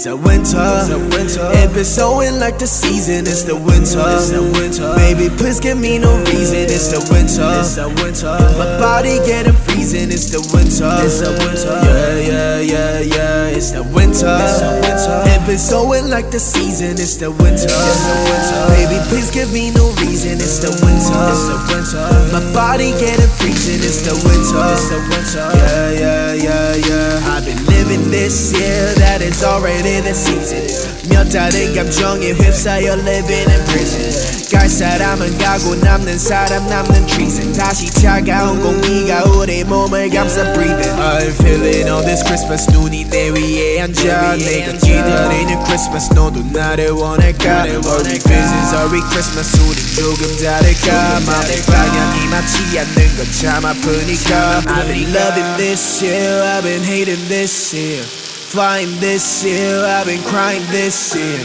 It's the winter. It been snowing like the season. It's the winter. Baby, please give me no reason. It's the winter. My body getting freezing. It's the winter. Yeah. It's the winter. It been snowing like the season. It's the winter. Baby, please give me no reason. It's the winter. My body getting freezing. It's the winter. Yeah. I've been living this year that is already the season. 몇 달의 감정에 휩싸여 living in prison. 갈 사람은 가고 남는 사람 남는 treason. 다시 차가운 공기가 우리 몸을 감싸 breathing. I'm feeling all this Christmas. 눈이 내 위에 앉아 내가 기다리는 Christmas. 너도 나를 원할까? Merry Christmas, Merry Christmas. 우린 조금 다를까? 맘의 방향이 맞지 않는 건 참 아프니까. I've been loving this year, I've been hating this year. Flying this year, I've been crying this year.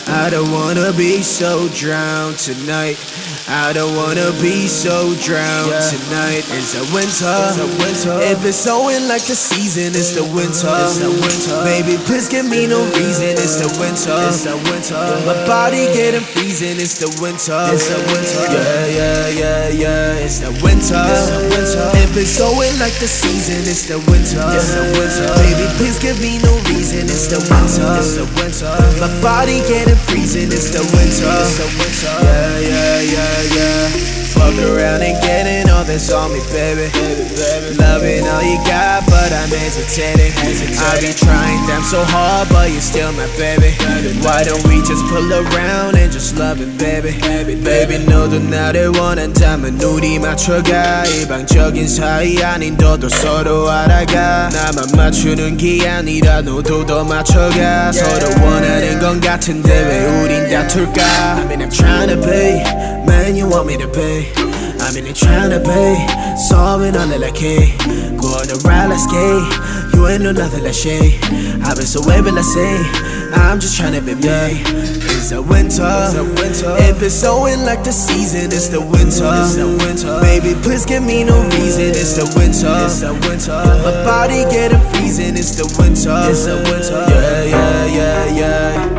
I don't wanna be so drowned tonight. I don't wanna be so drowned tonight. It's the winter. It been snowing like the season. It's the winter. Baby, please give me no reason. It's the winter. My body getting freezing. It's the winter. Yeah. It's the winter. It been snowing like the season. It's the winter. Baby, please give me no reason. It's the winter. My body getting freezing. It's the winter. Yeah. Fuck around and getting all this on me, baby. Loving all you got, but I'm hesitating. I be trying damn so hard, but you're still my baby. Why don't we just pull around and just love it, baby? Baby, 너도 나를 원한다면 우리 맞춰가. 일방적인 사이 아닌 너도 서로 알아가. 나만 맞추는 게 아니라 너도 더 맞춰가. 서로 원하는 건 같은데 왜 우린 다툴까? I mean I'm tryna be man you want me to be. I mean I'm tryna be solving all like hey. Go on the ride, let's skate. You ain't know nothing like shit. I've been so able to say I'm just tryna be me. It's the winter. It been snowing like the season. It's the winter. Baby, please give me no reason. It's the winter. My body getting freezing. It's the winter. Yeah.